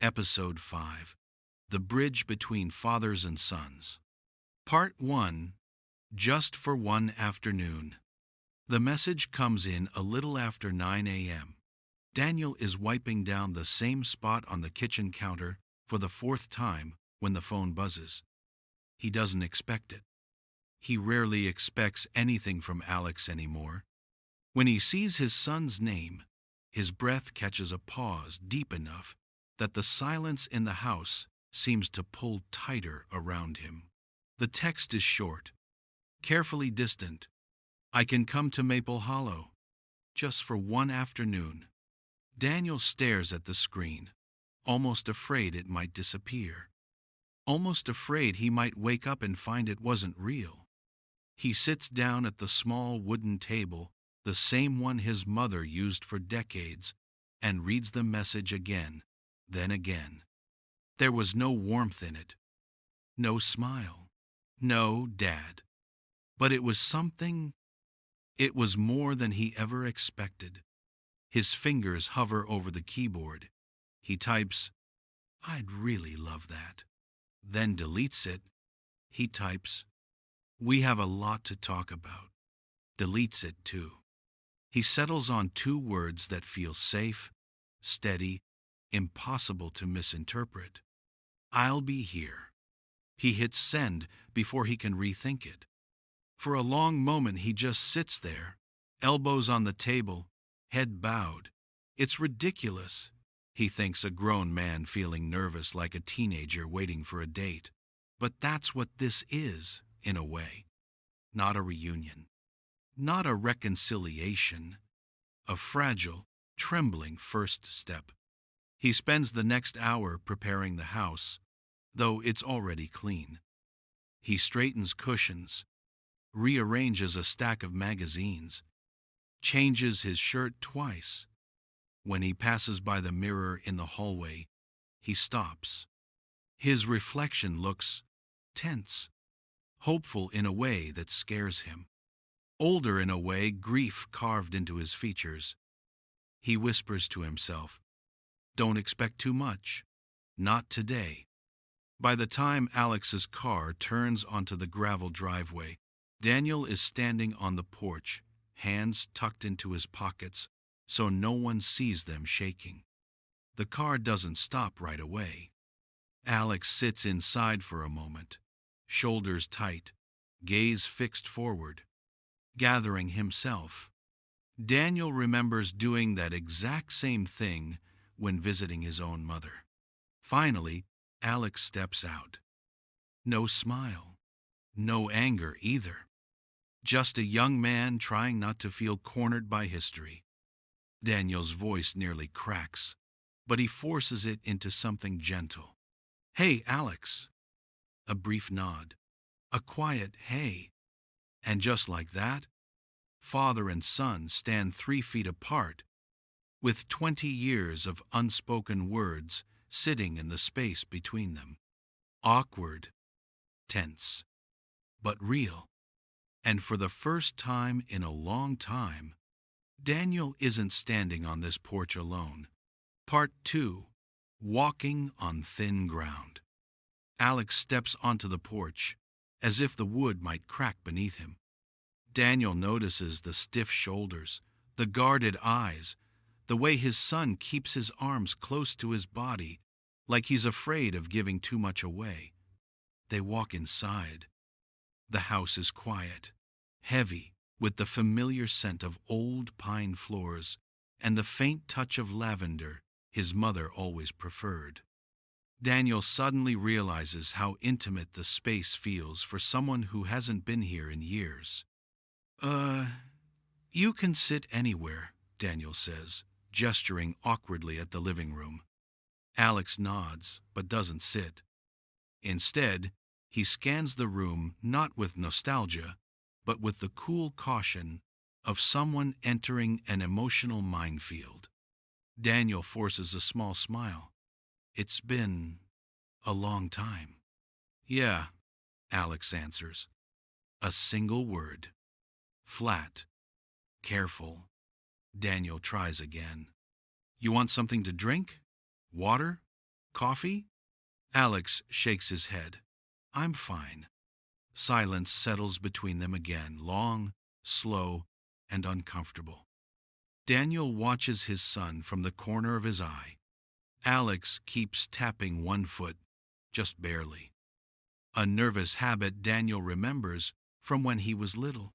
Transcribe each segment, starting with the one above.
Episode 5, The Bridge Between Fathers and Sons. Part 1, Just for One Afternoon. The message comes in a little after 9 a.m. Daniel is wiping down the same spot on the kitchen counter for the fourth time when the phone buzzes. He doesn't expect it. He rarely expects anything from Alex anymore. When he sees his son's name, his breath catches a pause deep enough that the silence in the house seems to pull tighter around him. The text is short, carefully distant. I can come to Maple Hollow, just for one afternoon. Daniel stares at the screen, almost afraid it might disappear. Almost afraid he might wake up and find it wasn't real. He sits down at the small wooden table, the same one his mother used for decades, and reads the message again, then again. There was no warmth in it, no smile, no Dad. But it was something. It was more than he ever expected. His fingers hover over the keyboard. He types, "I'd really love that." Then deletes it. He types, "We have a lot to talk about." Deletes it too. He settles on two words that feel safe, steady, impossible to misinterpret. "I'll be here." He hits send before he can rethink it. For a long moment he just sits there, elbows on the table, head bowed. It's ridiculous, he thinks, a grown man feeling nervous like a teenager waiting for a date. But that's what this is, in a way. Not a reunion. Not a reconciliation. A fragile, trembling first step. He spends the next hour preparing the house, though it's already clean. He straightens cushions, rearranges a stack of magazines, changes his shirt twice. When he passes by the mirror in the hallway, he stops. His reflection looks tense, hopeful in a way that scares him, older in a way, grief carved into his features. He whispers to himself, "Don't expect too much. Not today." By the time Alex's car turns onto the gravel driveway, Daniel is standing on the porch, hands tucked into his pockets so no one sees them shaking. The car doesn't stop right away. Alex sits inside for a moment, shoulders tight, gaze fixed forward, gathering himself. Daniel remembers doing that exact same thing when visiting his own mother. Finally, Alex steps out. No smile, no anger either. Just a young man trying not to feel cornered by history. Daniel's voice nearly cracks, but he forces it into something gentle. "Hey, Alex." A brief nod, a quiet hey. And just like that, father and son stand 3 feet apart, with 20 years of unspoken words sitting in the space between them. Awkward, tense, but real. And for the first time in a long time, Daniel isn't standing on this porch alone. Part 2, Walking on Thin Ground. Alex steps onto the porch, as if the wood might crack beneath him. Daniel notices the stiff shoulders, the guarded eyes, the way his son keeps his arms close to his body, like he's afraid of giving too much away. They walk inside. The house is quiet, heavy, with the familiar scent of old pine floors and the faint touch of lavender his mother always preferred. Daniel suddenly realizes how intimate the space feels for someone who hasn't been here in years. You can sit anywhere," Daniel says, gesturing awkwardly at the living room. Alex nods, but doesn't sit. Instead, he scans the room not with nostalgia, but with the cool caution of someone entering an emotional minefield. Daniel forces a small smile. "It's been a long time." "Yeah," Alex answers. A single word. Flat. Careful. Daniel tries again. "You want something to drink? Water?" Coffee? Alex shakes his head. I'm fine. Silence settles between them again, long, slow, and uncomfortable. Daniel watches his son from the corner of his eye. Alex keeps tapping one foot, just barely. A nervous habit Daniel remembers from when he was little.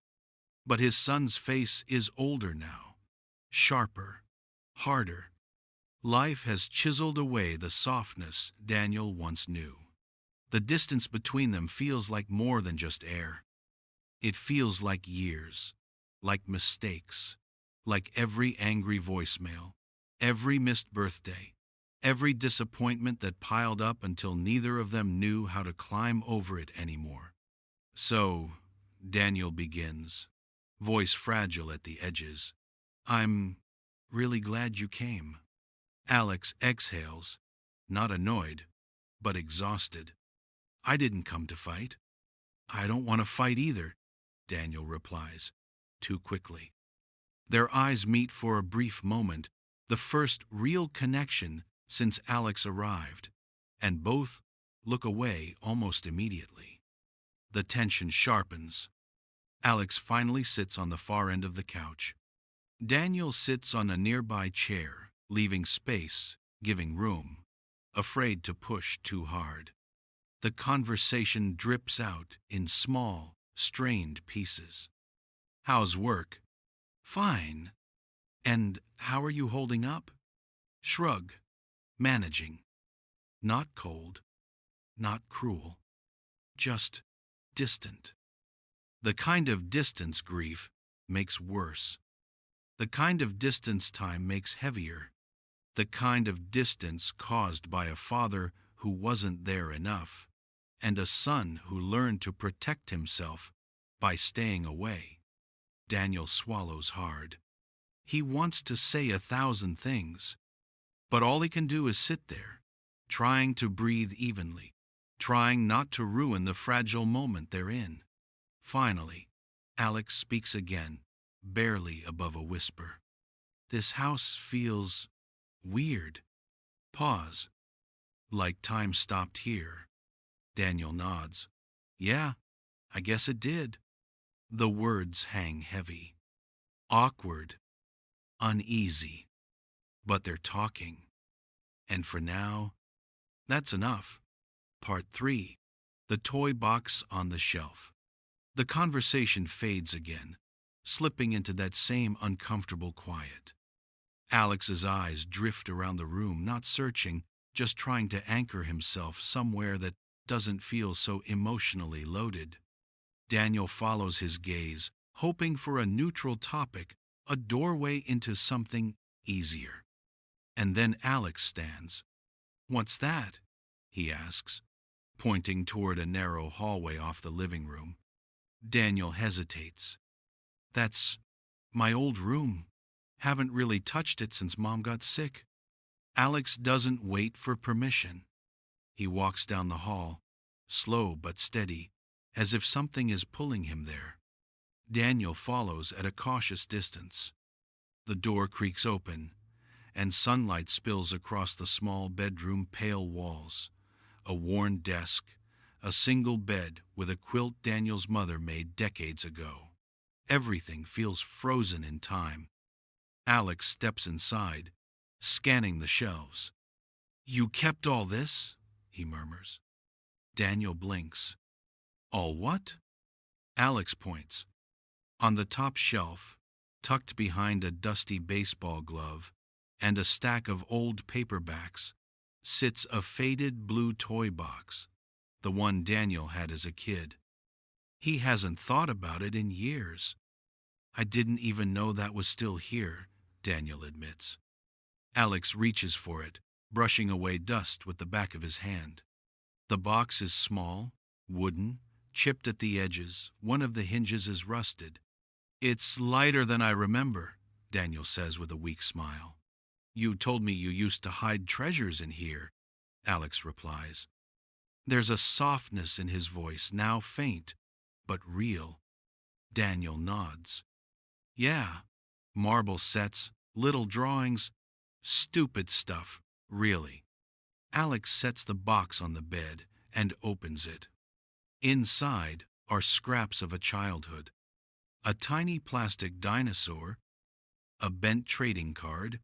But his son's face is older now, sharper, harder. Life has chiseled away the softness Daniel once knew. The distance between them feels like more than just air. It feels like years, like mistakes, like every angry voicemail, every missed birthday, every disappointment that piled up until neither of them knew how to climb over it anymore. So, Daniel begins, voice fragile at the edges. I'm really glad you came. Alex exhales, not annoyed, but exhausted. I didn't come to fight. I don't want to fight either, Daniel replies, too quickly. Their eyes meet for a brief moment, the first real connection since Alex arrived, and both look away almost immediately. The tension sharpens. Alex finally sits on the far end of the couch. Daniel sits on a nearby chair, leaving space, giving room, afraid to push too hard. The conversation drips out in small, strained pieces. How's work? Fine. And how are you holding up? Shrug. Managing. Not cold. Not cruel. Just distant. The kind of distance grief makes worse. The kind of distance time makes heavier. The kind of distance caused by a father who wasn't there enough, and a son who learned to protect himself by staying away. Daniel swallows hard. He wants to say 1,000 things, but all he can do is sit there, trying to breathe evenly, trying not to ruin the fragile moment they're in. Finally, Alex speaks again, barely above a whisper. This house feels weird. Pause. Like time stopped here. Daniel nods. Yeah, I guess it did. The words hang heavy. Awkward. Uneasy. But they're talking. And for now, that's enough. Part 3. The toy box on the shelf. The conversation fades again, slipping into that same uncomfortable quiet. Alex's eyes drift around the room, not searching, just trying to anchor himself somewhere that doesn't feel so emotionally loaded. Daniel follows his gaze, hoping for a neutral topic, a doorway into something easier. And then Alex stands. What's that? He asks, pointing toward a narrow hallway off the living room. Daniel hesitates. That's my old room. Haven't really touched it since Mom got sick. Alex doesn't wait for permission. He walks down the hall, slow but steady, as if something is pulling him there. Daniel follows at a cautious distance. The door creaks open, and sunlight spills across the small bedroom pale walls. A worn desk, a single bed with a quilt Daniel's mother made decades ago. Everything feels frozen in time. Alex steps inside, scanning the shelves. You kept all this? He murmurs. Daniel blinks. All what? Alex points. On the top shelf, tucked behind a dusty baseball glove and a stack of old paperbacks, sits a faded blue toy box, the one Daniel had as a kid. He hasn't thought about it in years. I didn't even know that was still here, Daniel admits. Alex reaches for it, brushing away dust with the back of his hand. The box is small, wooden, chipped at the edges. One of the hinges is rusted. It's lighter than I remember, Daniel says with a weak smile. You told me you used to hide treasures in here, Alex replies. There's a softness in his voice, now faint, but real. Daniel nods. Yeah, marble sets, little drawings, stupid stuff, really. Alex sets the box on the bed and opens it. Inside are scraps of a childhood, a tiny plastic dinosaur, a bent trading card,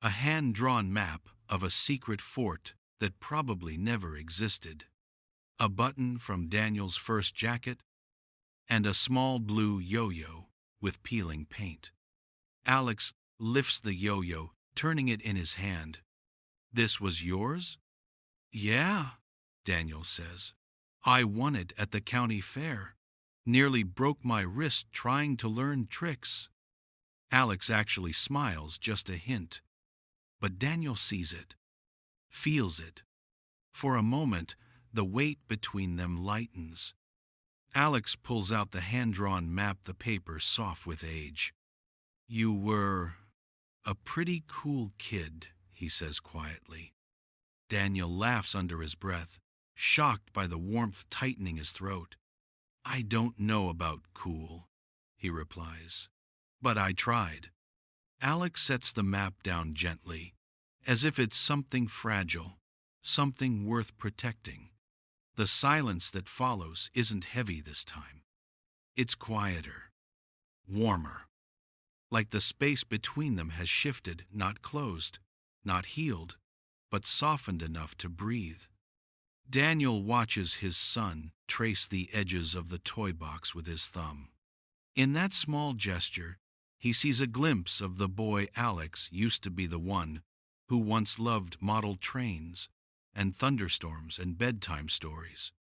a hand-drawn map of a secret fort that probably never existed, a button from Daniel's first jacket, and a small blue yo-yo with peeling paint. Alex lifts the yo-yo, turning it in his hand. "This was yours?" "Yeah," Daniel says. "I won it at the county fair. Nearly broke my wrist trying to learn tricks." Alex actually smiles, just a hint. But Daniel sees it, feels it. For a moment, the weight between them lightens. Alex pulls out the hand-drawn map, the paper soft with age. "You were a pretty cool kid," he says quietly. Daniel laughs under his breath, shocked by the warmth tightening his throat. "I don't know about cool," he replies, "but I tried." Alex sets the map down gently, as if it's something fragile, something worth protecting. The silence that follows isn't heavy this time. It's quieter, warmer, like the space between them has shifted, not closed, not healed, but softened enough to breathe. Daniel watches his son trace the edges of the toy box with his thumb. In that small gesture, he sees a glimpse of the boy Alex used to be, the one who once loved model trains and thunderstorms and bedtime stories.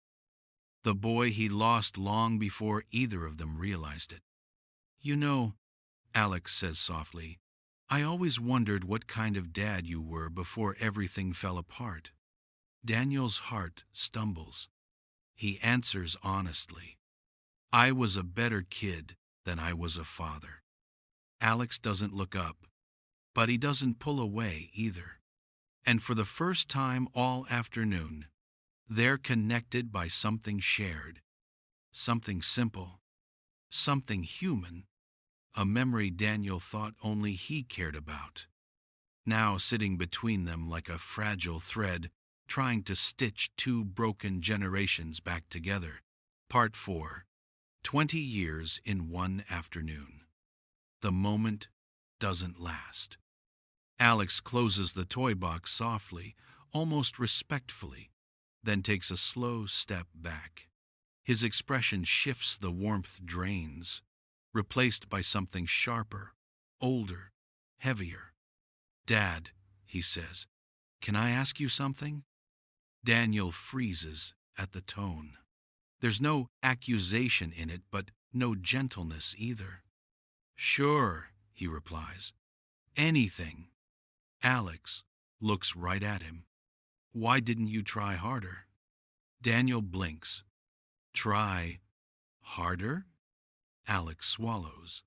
The boy he lost long before either of them realized it. "You know," Alex says softly, "I always wondered what kind of dad you were before everything fell apart." Daniel's heart stumbles. He answers honestly, "I was a better kid than I was a father." Alex doesn't look up, but he doesn't pull away either. And for the first time all afternoon, they're connected by something shared, something simple, something human, a memory Daniel thought only he cared about. Now sitting between them like a fragile thread, trying to stitch two broken generations back together. Part 4. 20 years in one afternoon. The moment doesn't last. Alex closes the toy box softly, almost respectfully, then takes a slow step back. His expression shifts, the warmth drains, replaced by something sharper, older, heavier. "Dad," he says, "can I ask you something?" Daniel freezes at the tone. There's no accusation in it, but no gentleness either. "Sure," he replies. "Anything." Alex looks right at him. "Why didn't you try harder?" Daniel blinks. "Try harder?" Alex swallows.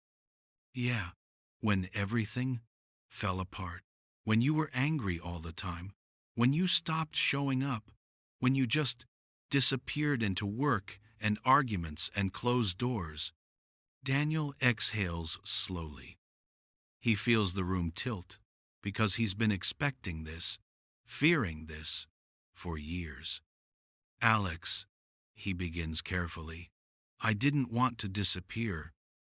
"Yeah, when everything fell apart. When you were angry all the time. When you stopped showing up. When you just disappeared into work and arguments and closed doors." Daniel exhales slowly. He feels the room tilt, because he's been expecting this, fearing this, for years. "Alex," he begins carefully, "I didn't want to disappear.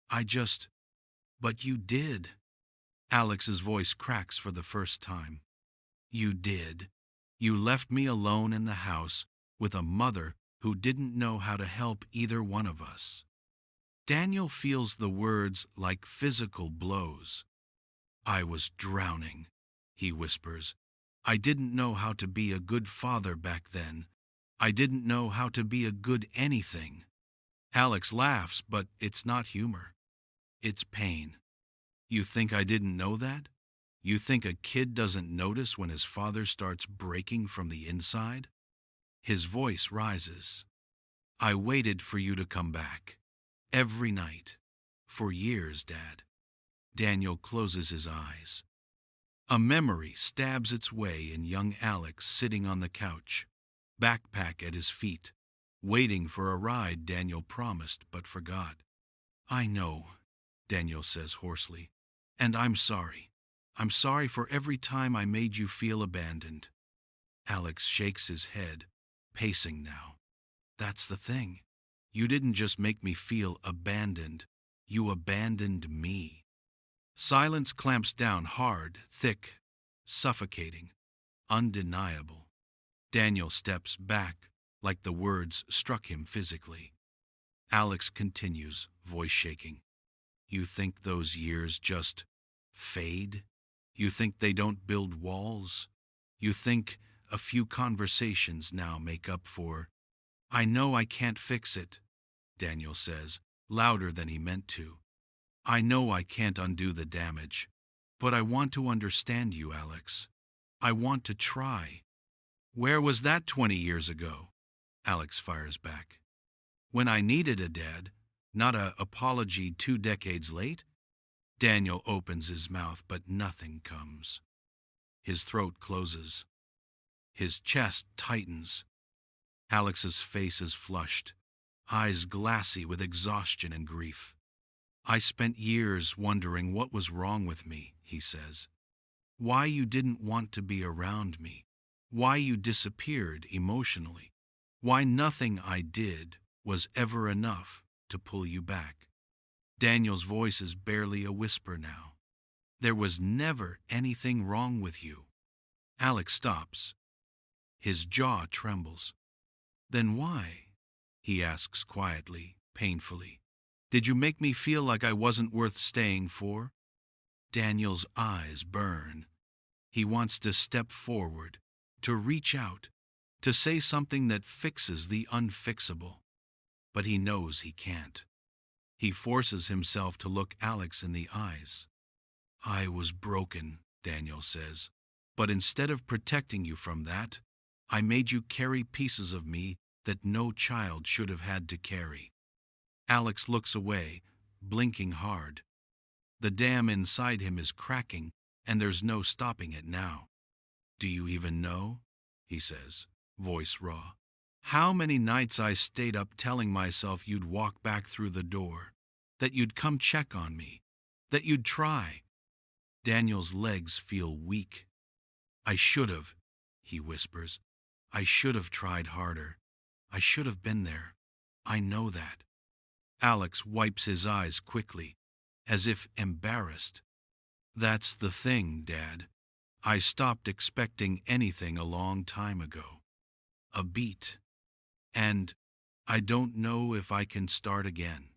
But you did." Alex's voice cracks for the first time. "You did. You left me alone in the house with a mother who didn't know how to help either one of us." Daniel feels the words like physical blows. "I was drowning," he whispers. "I didn't know how to be a good father back then. I didn't know how to be a good anything." Alex laughs, but it's not humor. It's pain. "You think I didn't know that? You think a kid doesn't notice when his father starts breaking from the inside?" His voice rises. "I waited for you to come back. Every night. For years, Dad." Daniel closes his eyes. A memory stabs its way in young Alex sitting on the couch, backpack at his feet, waiting for a ride Daniel promised but forgot. "I know," Daniel says hoarsely, "and I'm sorry. I'm sorry for every time I made you feel abandoned." Alex shakes his head, pacing now. That's the thing. You didn't just make me feel abandoned. You abandoned me. Silence clamps down hard, thick, suffocating, undeniable. Daniel steps back, like the words struck him physically. Alex continues, voice shaking. You think those years just fade? You think they don't build walls? You think a few conversations now make up for? I know I can't fix it, Daniel says, louder than he meant to. I know I can't undo the damage, but I want to understand you, Alex. I want to try. Where was that 20 years ago? Alex fires back. When I needed a dad, not a apology 2 decades late? Daniel opens his mouth, but nothing comes. His throat closes. His chest tightens. Alex's face is flushed, eyes glassy with exhaustion and grief. I spent years wondering what was wrong with me, he says. Why you didn't want to be around me. Why you disappeared emotionally. Why nothing I did was ever enough to pull you back. Daniel's voice is barely a whisper now. There was never anything wrong with you. Alex stops. His jaw trembles. Then why? He asks quietly, painfully. Did you make me feel like I wasn't worth staying for? Daniel's eyes burn. He wants to step forward, to reach out, to say something that fixes the unfixable. But he knows he can't. He forces himself to look Alex in the eyes. I was broken, Daniel says, but instead of protecting you from that, I made you carry pieces of me that no child should have had to carry. Alex looks away, blinking hard. The dam inside him is cracking, and there's no stopping it now. Do you even know? He says, voice raw. How many nights I stayed up telling myself you'd walk back through the door, that you'd come check on me, that you'd try. Daniel's legs feel weak. I should have, he whispers. I should have tried harder. I should have been there. I know that. Alex wipes his eyes quickly, as if embarrassed. That's the thing, Dad. I stopped expecting anything a long time ago. A beat. And I don't know if I can start again.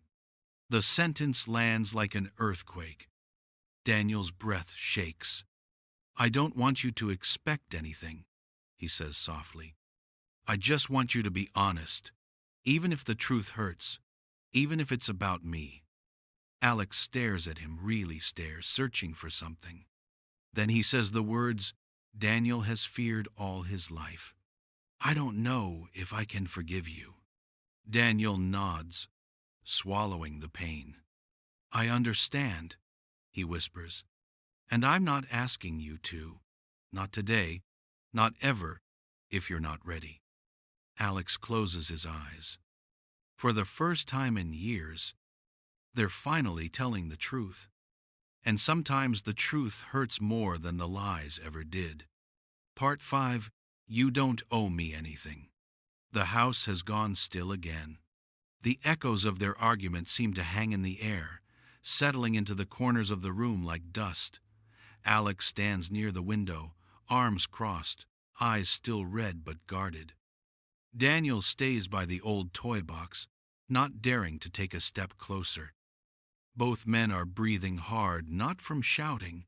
The sentence lands like an earthquake. Daniel's breath shakes. I don't want you to expect anything, he says softly. I just want you to be honest, even if the truth hurts, even if it's about me. Alex stares at him, really stares, searching for something. Then he says the words Daniel has feared all his life. I don't know if I can forgive you. Daniel nods, swallowing the pain. I understand, he whispers, and I'm not asking you to. Not today, not ever, if you're not ready. Alex closes his eyes. For the first time in years, they're finally telling the truth. And sometimes the truth hurts more than the lies ever did. Part 5, You Don't Owe Me Anything. The house has gone still again. The echoes of their argument seem to hang in the air, settling into the corners of the room like dust. Alex stands near the window, arms crossed, eyes still red but guarded. Daniel stays by the old toy box, not daring to take a step closer. Both men are breathing hard, not from shouting,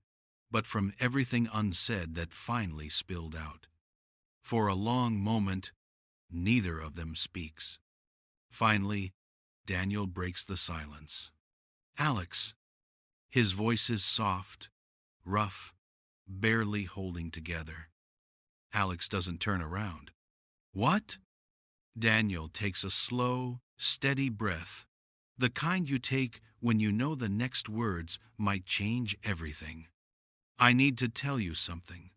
but from everything unsaid that finally spilled out. For a long moment, neither of them speaks. Finally, Daniel breaks the silence. Alex. His voice is soft, rough, barely holding together. Alex doesn't turn around. What? Daniel takes a slow, steady breath, the kind you take when you know the next words might change everything. I need to tell you something,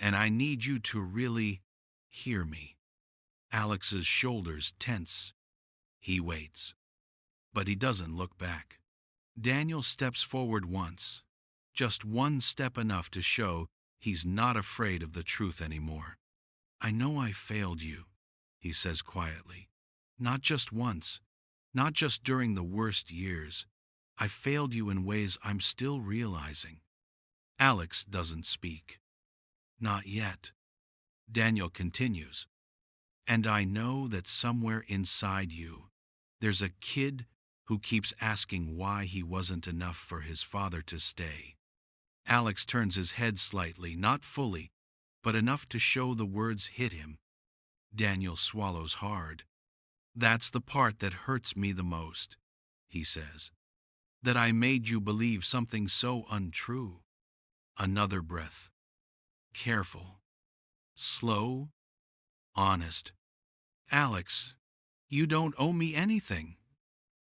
and I need you to really hear me. Alex's shoulders tense. He waits, but he doesn't look back. Daniel steps forward once, just one step enough to show he's not afraid of the truth anymore. I know I failed you, he says quietly. Not just once, not just during the worst years. I failed you in ways I'm still realizing. Alex doesn't speak. Not yet. Daniel continues. And I know that somewhere inside you, there's a kid who keeps asking why he wasn't enough for his father to stay. Alex turns his head slightly, not fully, but enough to show the words hit him. Daniel swallows hard. That's the part that hurts me the most, he says. That I made you believe something so untrue. Another breath. Careful. Slow. Honest. Alex, you don't owe me anything.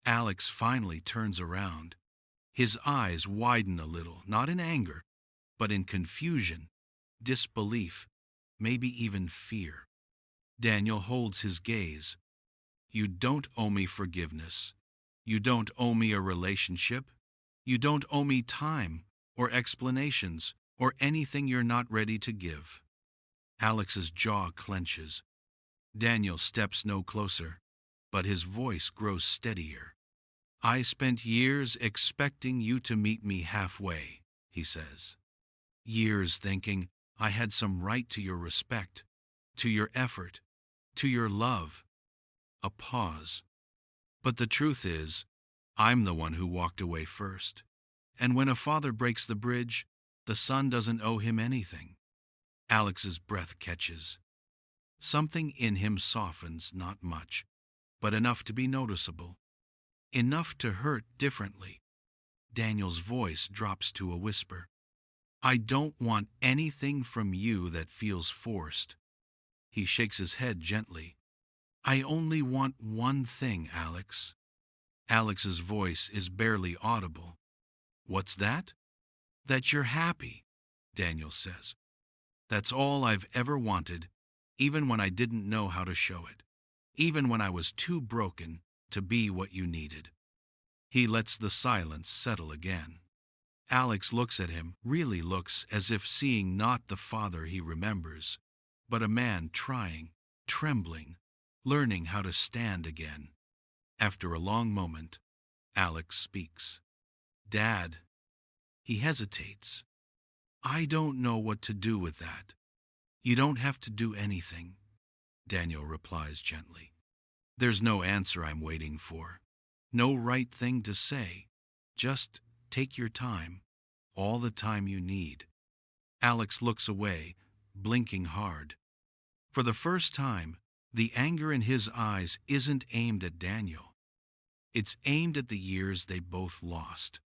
Alex finally turns around. His eyes widen a little, not in anger, but in confusion, disbelief, maybe even fear. Daniel holds his gaze. You don't owe me forgiveness. You don't owe me a relationship. You don't owe me time or explanations or anything you're not ready to give. Alex's jaw clenches. Daniel steps no closer, but his voice grows steadier. I spent years expecting you to meet me halfway, he says. Years thinking I had some right to your respect, to your effort, to your love. A pause. But the truth is, I'm the one who walked away first. And when a father breaks the bridge, the son doesn't owe him anything. Alex's breath catches. Something in him softens, not much, but enough to be noticeable. Enough to hurt differently. Daniel's voice drops to a whisper. I don't want anything from you that feels forced. He shakes his head gently. I only want one thing, Alex. Alex's voice is barely audible. What's that? That you're happy, Daniel says. That's all I've ever wanted, even when I didn't know how to show it. Even when I was too broken to be what you needed. He lets the silence settle again. Alex looks at him, really looks as if seeing not the father he remembers, but a man trying, trembling, learning how to stand again. After a long moment, Alex speaks. Dad. He hesitates. I don't know what to do with that. You don't have to do anything, Daniel replies gently. There's no answer I'm waiting for. No right thing to say. Just take your time, all the time you need. Alex looks away, blinking hard. For the first time, the anger in his eyes isn't aimed at Daniel. It's aimed at the years they both lost.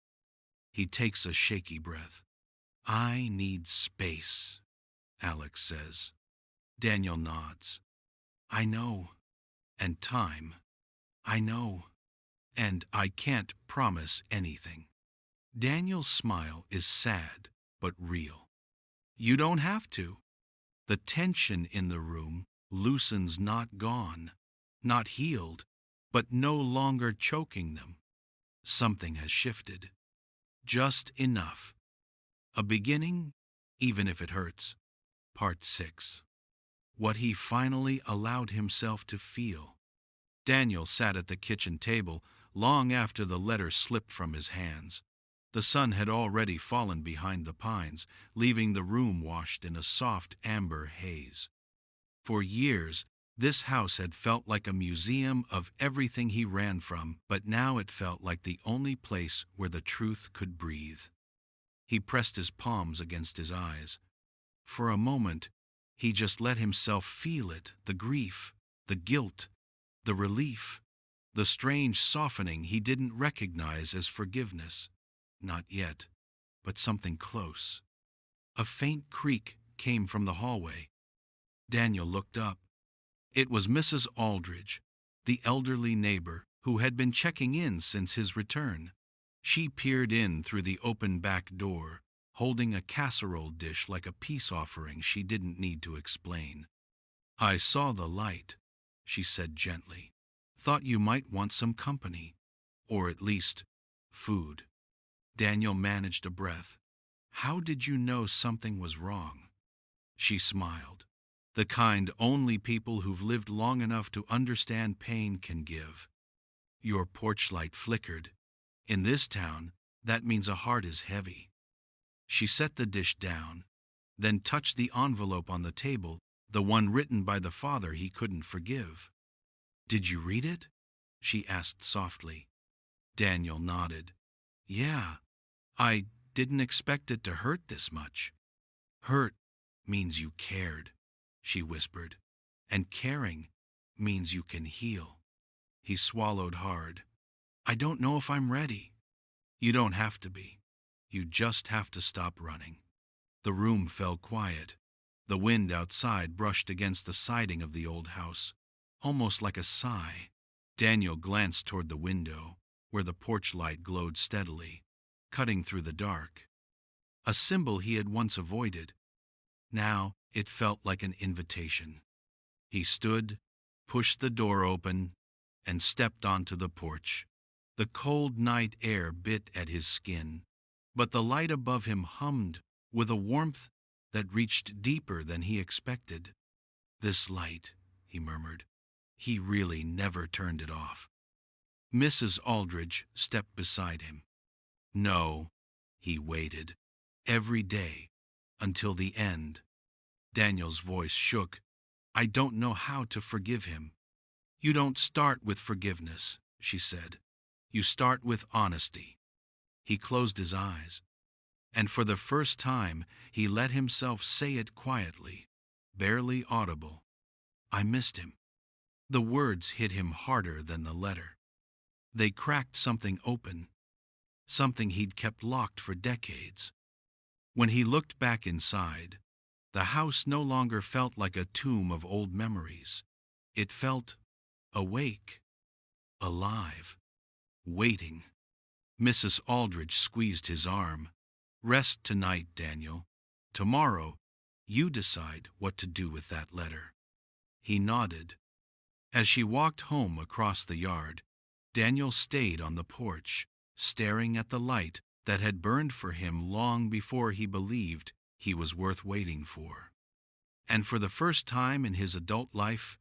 He takes a shaky breath. I need space, Alex says. Daniel nods. I know. And time. I know. And I can't promise anything. Daniel's smile is sad, but real. You don't have to. The tension in the room loosens, not gone, not healed, but no longer choking them. Something has shifted. Just enough. A beginning, even if it hurts. Part 6. What he finally allowed himself to feel. Daniel sat at the kitchen table long after the letter slipped from his hands. The sun had already fallen behind the pines, leaving the room washed in a soft amber haze. For years, this house had felt like a museum of everything he ran from, but now it felt like the only place where the truth could breathe. He pressed his palms against his eyes. For a moment, he just let himself feel it, the grief, the guilt, the relief, the strange softening he didn't recognize as forgiveness. Not yet, but something close. A faint creak came from the hallway. Daniel looked up. It was Mrs. Aldridge, the elderly neighbor who had been checking in since his return. She peered in through the open back door, holding a casserole dish like a peace offering she didn't need to explain. I saw the light, she said gently. Thought you might want some company, or at least food. Daniel managed a breath. How did you know something was wrong? She smiled. the kind only people who've lived long enough to understand pain can give. Your porch light flickered. In this town, that means a heart is heavy. She set the dish down, then touched the envelope on the table, the one written by the father he couldn't forgive. "Did you read it?" she asked softly. Daniel nodded. "Yeah, I didn't expect it to hurt this much." "Hurt means you cared," she whispered, "and caring means you can heal." He swallowed hard. "I don't know if I'm ready." "You don't have to be. You just have to stop running." The room fell quiet. The wind outside brushed against the siding of the old house, almost like a sigh. Daniel glanced toward the window, where the porch light glowed steadily, cutting through the dark. A symbol he had once avoided. Now it felt like an invitation. He stood, pushed the door open, and stepped onto the porch. The cold night air bit at his skin, but the light above him hummed with a warmth that reached deeper than he expected. "This light," he murmured. He really never turned it off. Mrs. Aldridge stepped beside him. "No," he waited, "every day, until the end." Daniel's voice shook. "I don't know how to forgive him." "You don't start with forgiveness," she said. "You start with honesty." He closed his eyes, and for the first time he let himself say it quietly, barely audible. "I missed him." The words hit him harder than the letter. They cracked something open, something he'd kept locked for decades. When he looked back inside, the house no longer felt like a tomb of old memories. It felt awake, alive, waiting. Mrs. Aldridge squeezed his arm. "Rest tonight, Daniel. Tomorrow, you decide what to do with that letter." He nodded. As she walked home across the yard, Daniel stayed on the porch, staring at the light that had burned for him long before he believed he was worth waiting for. And for the first time in his adult life,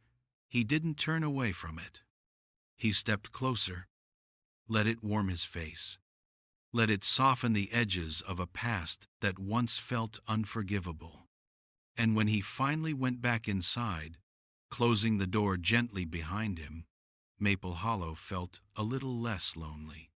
he didn't turn away from it. He stepped closer, let it warm his face, let it soften the edges of a past that once felt unforgivable. And when he finally went back inside, closing the door gently behind him, Maple Hollow felt a little less lonely.